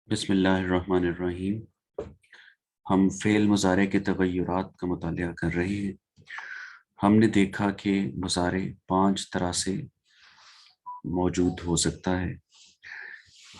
بسم اللہ الرحمن الرحیم۔ ہم فعل مضارع کے تغیرات کا مطالعہ کر رہے ہیں۔ ہم نے دیکھا کہ مضارع 5 طرح سے موجود ہو سکتا ہے۔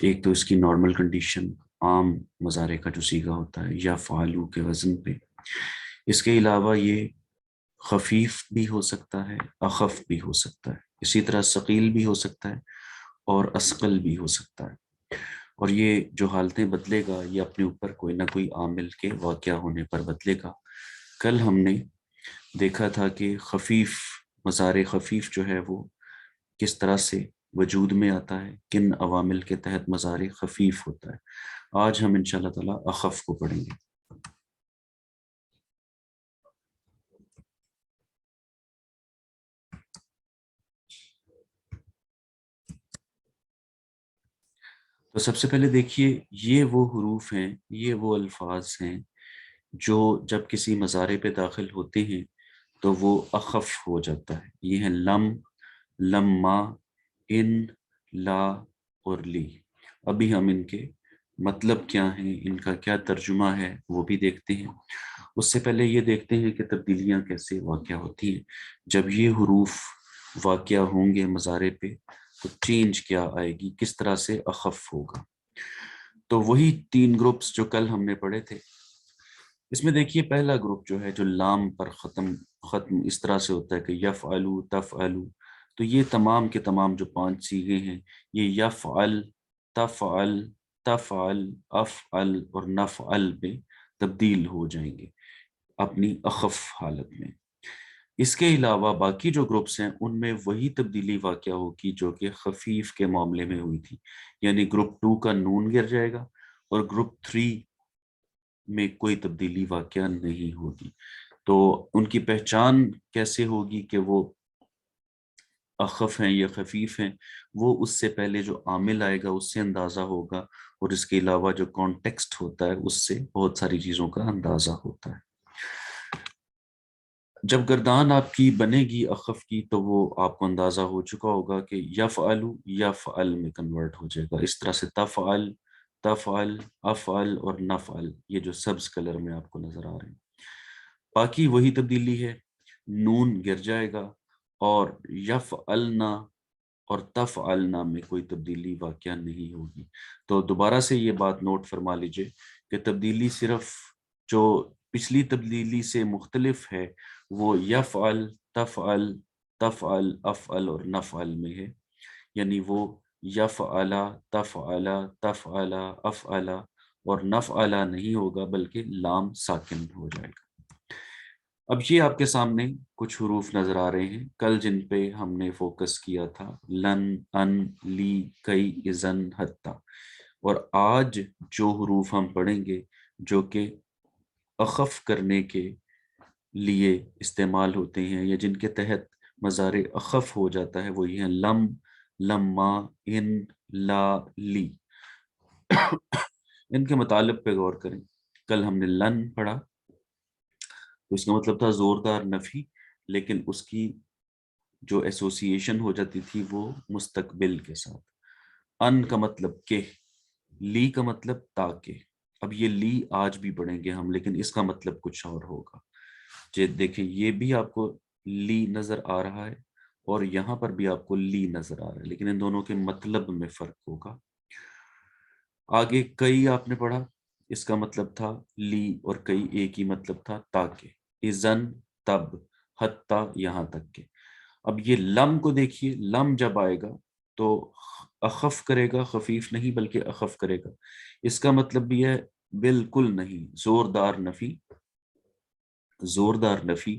ایک تو اس کی نارمل کنڈیشن، عام مضارع کا جو صیغہ ہوتا ہے یا فعلو کے وزن پہ۔ اس کے علاوہ یہ خفیف بھی ہو سکتا ہے، اخف بھی ہو سکتا ہے، اسی طرح ثقیل بھی ہو سکتا ہے اور اثقل بھی ہو سکتا ہے۔ اور یہ جو حالتیں بدلے گا یہ اپنے اوپر کوئی نہ کوئی عامل کے واقع ہونے پر بدلے گا۔ کل ہم نے دیکھا تھا کہ خفیف مضارع خفیف جو ہے وہ کس طرح سے وجود میں آتا ہے، کن عوامل کے تحت مضارع خفیف ہوتا ہے۔ آج ہم انشاءاللہ تعالی اخف کو پڑھیں گے۔ تو سب سے پہلے دیکھیے، یہ وہ حروف ہیں، یہ وہ الفاظ ہیں جو جب کسی مضارع پہ داخل ہوتے ہیں تو وہ اخف ہو جاتا ہے۔ یہ ہیں لم، لما، ان، لا اور لی۔ ابھی ہم ان کے مطلب کیا ہیں، ان کا کیا ترجمہ ہے وہ بھی دیکھتے ہیں۔ اس سے پہلے یہ دیکھتے ہیں کہ تبدیلیاں کیسے واقع ہوتی ہیں۔ جب یہ حروف واقع ہوں گے مضارع پہ تو چینج کیا آئے گی، کس طرح سے اخف ہوگا۔ تو وہی 3 گروپس جو کل ہم نے پڑھے تھے۔ اس میں دیکھیے پہلا گروپ جو ہے جو لام پر ختم اس طرح سے ہوتا ہے کہ یفعلو، تفعلو۔ تو یہ تمام کے تمام جو 5 صیغے ہیں یہ یفعل، تفعل، تفعل، افعل اور نفعل میں تبدیل ہو جائیں گے اپنی اخف حالت میں۔ اس کے علاوہ باقی جو گروپس ہیں ان میں وہی تبدیلی واقع ہوگی جو کہ خفیف کے معاملے میں ہوئی تھی، یعنی گروپ 2 کا نون گر جائے گا اور گروپ 3 میں کوئی تبدیلی واقع نہیں ہوگی۔ تو ان کی پہچان کیسے ہوگی کہ وہ اخف ہیں یا خفیف ہیں، وہ اس سے پہلے جو عامل آئے گا اس سے اندازہ ہوگا، اور اس کے علاوہ جو کانٹیکسٹ ہوتا ہے اس سے بہت ساری چیزوں کا اندازہ ہوتا ہے۔ جب گردان آپ کی بنے گی اخف کی تو وہ آپ کو اندازہ ہو چکا ہوگا کہ یفعلو یفعل میں کنورٹ ہو جائے گا۔ اس طرح سے تفعل، تفعل، افعل اور نفعل، یہ جو سبز کلر میں آپ کو نظر آ رہے ہیں۔ باقی وہی تبدیلی ہے، نون گر جائے گا اور یفعلنا اور تفعلنا میں کوئی تبدیلی واقع نہیں ہوگی۔ تو دوبارہ سے یہ بات نوٹ فرما لیجئے کہ تبدیلی صرف جو پچھلی تبدیلی سے مختلف ہے وہ یفعل، تفعل، تفعل، افعل اور نفعل میں ہے، یعنی وہ یفعل، تفعل، تفعل، افعل اور نفعل نہیں ہوگا بلکہ لام ساکن ہو جائے گا۔ اب یہ آپ کے سامنے کچھ حروف نظر آ رہے ہیں کل جن پہ ہم نے فوکس کیا تھا، لن، ان، لی، کئی، اذن، حتی۔ اور آج جو حروف ہم پڑھیں گے جو کہ اخف کرنے کے لیے استعمال ہوتے ہیں یا جن کے تحت مضارع اخف ہو جاتا ہے، وہ یہ ہیں لم، لما، ان، لا، لی۔ ان کے مطالب پہ غور کریں۔ کل ہم نے لن پڑھا تو اس کا مطلب تھا زوردار نفی، لیکن اس کی جو ایسوسییشن ہو جاتی تھی وہ مستقبل کے ساتھ۔ ان کا مطلب کہ، لی کا مطلب تاکہ۔ اب یہ لی آج بھی پڑھیں گے ہم، لیکن اس کا مطلب کچھ اور ہوگا۔ دیکھیں یہ بھی آپ کو لی نظر آ رہا ہے اور یہاں پر بھی آپ کو لی نظر آ رہا ہے، لیکن ان دونوں کے مطلب میں فرق ہوگا۔ آگے کئی آپ نے پڑھا، اس کا مطلب تھا لی اور کئی ایک ہی مطلب تھا تاکہ، اذن، تب، حتی، یہاں تک کہ۔ اب یہ لم کو دیکھیے، لم جب آئے گا تو اخف کرے گا، خفیف نہیں بلکہ اخف کرے گا۔ اس کا مطلب بھی ہے بالکل نہیں، زوردار نفی، زوردار نفی،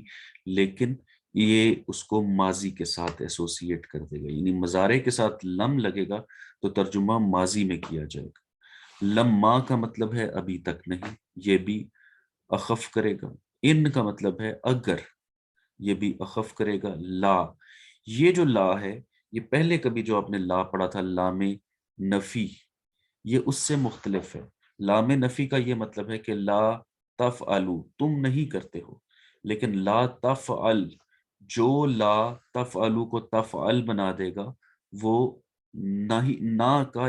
لیکن یہ اس کو ماضی کے ساتھ ایسوسیٹ کر دے گا، یعنی مضارع کے ساتھ لم لگے گا تو ترجمہ ماضی میں کیا جائے گا۔ لما کا مطلب ہے ابھی تک نہیں، یہ بھی اخف کرے گا۔ ان کا مطلب ہے اگر، یہ بھی اخف کرے گا۔ لا، یہ جو لا ہے یہ پہلے کبھی جو آپ نے لا پڑھا تھا لام نفی، یہ اس سے مختلف ہے۔ لام نفی کا یہ مطلب ہے کہ لا تفعلو، تم نہیں کرتے ہو، لیکن لا تفعل، جو لا تفعلو کو تفعل بنا دے گا وہ نہ کا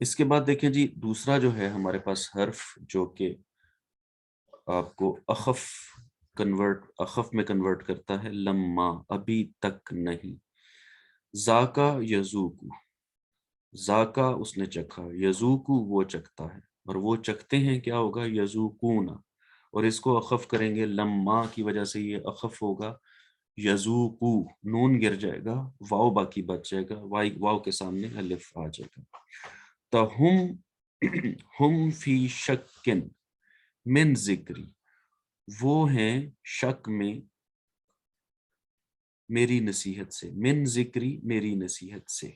اس کے بعد دیکھیں جی دوسرا جو ہے ہمارے پاس حرف جو کہ آپ کو اخف میں کنورٹ کرتا ہے، لما، ابھی تک نہیں. ذاکا یذوقو، ذاکا اس نے چکھا، یذوقو وہ چکھتا ہے، اور وہ چکھتے ہیں کیا ہوگا، یذوقون. اور اس کو اخف کریں گے، لما کی وجہ سے یہ اخف ہوگا، یذوقو نون گر جائے گا، واو باقی بچ جائے گا، واو کے سامنے الف آ جائے گا. ہم فی شکن من ذکری، وہ ہیں شک میں میری نصیحت سے، من ذکری میری نصیحت سے.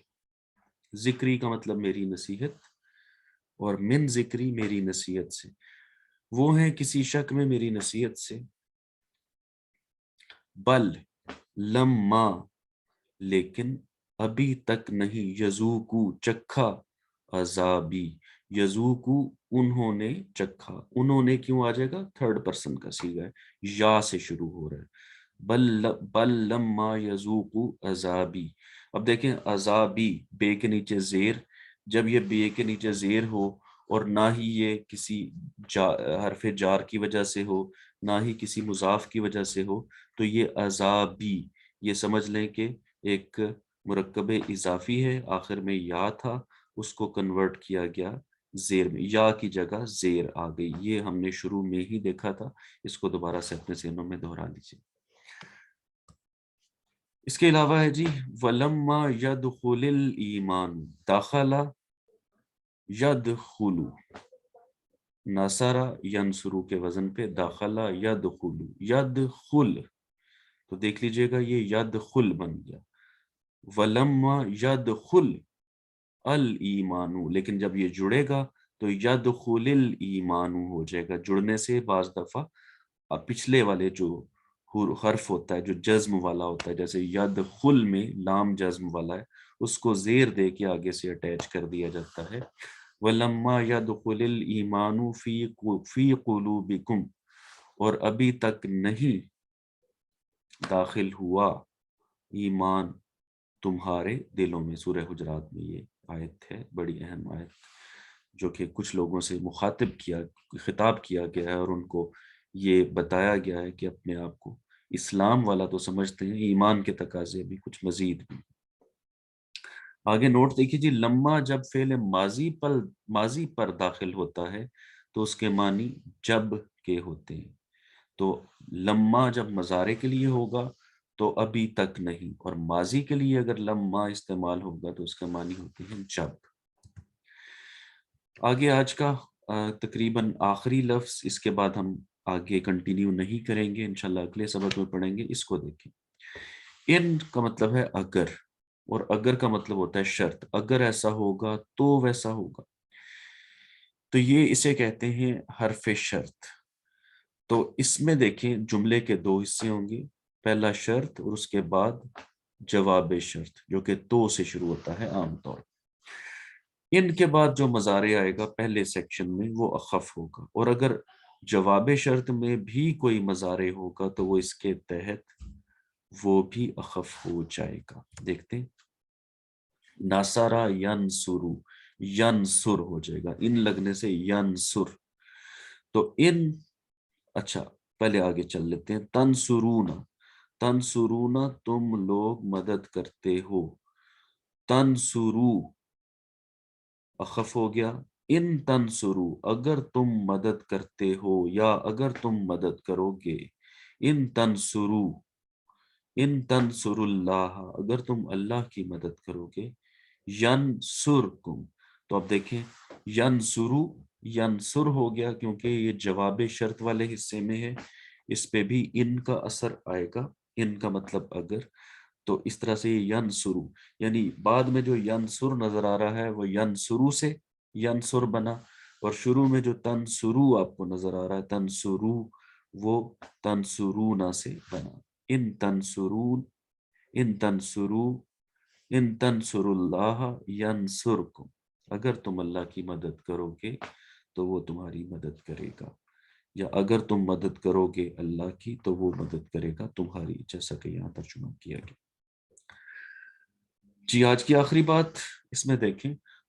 ذکری کا مطلب میری نصیحت، اور من ذکری میری نصیحت سے، وہ ہیں کسی شک میں میری نصیحت سے. بل لما، لیکن ابھی تک نہیں، یذوقو چکھا، عذابی، یذوقو انہوں نے چکھا. انہوں نے کیوں آ جائے گا، تھرڈ پرسن کا صیغہ ہے، یا سے شروع ہو رہا ہے. بل لما یذوقو عذابی. اب دیکھیں عذابی، بے کے نیچے زیر، جب یہ بے کے نیچے زیر ہو اور نہ ہی یہ کسی حرف جار کی وجہ سے ہو، نہ ہی کسی مضاف کی وجہ سے ہو، تو یہ عذابی، یہ سمجھ لیں کہ ایک مرکب اضافی ہے، آخر میں یا تھا، اس کو کنورٹ کیا گیا زیر میں، یا کی جگہ زیر آ گئی. یہ ہم نے شروع میں ہی دیکھا تھا، اس کو دوبارہ سے اپنے ذہنوں میں دہرا لیجیے. اس کے علاوہ ہے جی وَلَمَّا يَدْخُلِ الْإِيمَانُ، داخلہ یدخلو، نصرہ ینصرو کے وزن پہ، داخلہ یدخلو، یدخل، تو دیکھ لیجئے گا یہ یدخل بن گیا. وَلَمَّا يَدْخُلْ الْإِيمَانُ، لیکن جب یہ جڑے گا تو یدخل الایمان ہو جائے گا. جڑنے سے بعض دفعہ پچھلے والے جو حرف ہوتا ہے جو جزم والا ہوتا ہے، جیسے یدخل میں لام جزم والا ہے، اس کو زیر دے کے آگے سے اٹیچ کر دیا جاتا ہے. وَلَمَّا يَدْخُلِ الْإِيمَانُ فِي قُلُوبِكُمْ، اور ابھی تک نہیں داخل ہوا ایمان تمہارے دلوں میں. سورہ حجرات میں یہ آیت ہے، بڑی اہم آیت، جو کہ کچھ لوگوں سے خطاب کیا گیا ہے، اور ان کو یہ بتایا گیا ہے کہ اپنے آپ کو اسلام والا تو سمجھتے ہیں، ایمان کے تقاضے بھی کچھ مزید بھی. آگے نوٹ دیکھیے جی، لما جب فعل ماضی پر داخل ہوتا ہے تو اس کے معنی جب کے ہوتے ہیں. تو لما جب مضارع کے لیے ہوگا تو ابھی تک نہیں، اور ماضی کے لیے اگر لما استعمال ہوگا تو اس کا معنی ہوتے ہیں جب. آگے آج کا تقریباً آخری لفظ، اس کے بعد ہم آگے کنٹینیو نہیں کریں گے، انشاءاللہ اگلے سبق میں پڑھیں گے. اس کو دیکھیں، ان کا مطلب ہے اگر، اور اگر کا مطلب ہوتا ہے شرط. اگر ایسا ہوگا تو ویسا ہوگا، تو یہ اسے کہتے ہیں حرف شرط. تو اس میں دیکھیں جملے کے دو حصے ہوں گے، پہلا شرط اور اس کے بعد جواب شرط، جو کہ تو سے شروع ہوتا ہے عام طور. ان کے بعد جو مضارع آئے گا پہلے سیکشن میں وہ اخف ہوگا، اور اگر جواب شرط میں بھی کوئی مضارع ہوگا تو وہ اس کے تحت وہ بھی اخف ہو جائے گا. دیکھتے ہیں، ناصرہ ینصرو، ینصر ہو جائے گا، ان لگنے سے ینصر. تو ان، اچھا پہلے آگے چل لیتے ہیں. تنصرون، تنصرون تم لوگ مدد کرتے ہو، تنصرو اخف ہو گیا. ان تنصرو اگر تم مدد کرتے ہو یا اگر تم مدد کرو گے. ان تنصرو، ان تنصر اللہ اگر تم اللہ کی مدد کرو گے. ینصرکم، تو اب دیکھیں ینصرو ینصر ہو گیا کیونکہ یہ جواب شرط والے حصے میں ہے، اس پہ بھی ان کا اثر آئے گا. ان کا مطلب اگر، تو اس طرح سے یہ ینصرو، یعنی بعد میں جو ینصر نظر آ رہا ہے وہ ینصرو سے ینصر بنا، اور شروع میں جو تنصرو آپ کو نظر آ رہا ہے تنصرو، وہ تنصرونا سے بنا. ان تنصرون، ان تنصرو، ان تنصر اللہ ینصرکم، اگر تم اللہ کی مدد کرو گے تو وہ تمہاری مدد کرے گا، یا اگر تم مدد کرو گے اللہ کی تو وہ مدد کرے گا تمہاری، جیسا کہ یہاں ترجمہ کیا گیا. جی آج کی آخری بات اس میں دیکھیں،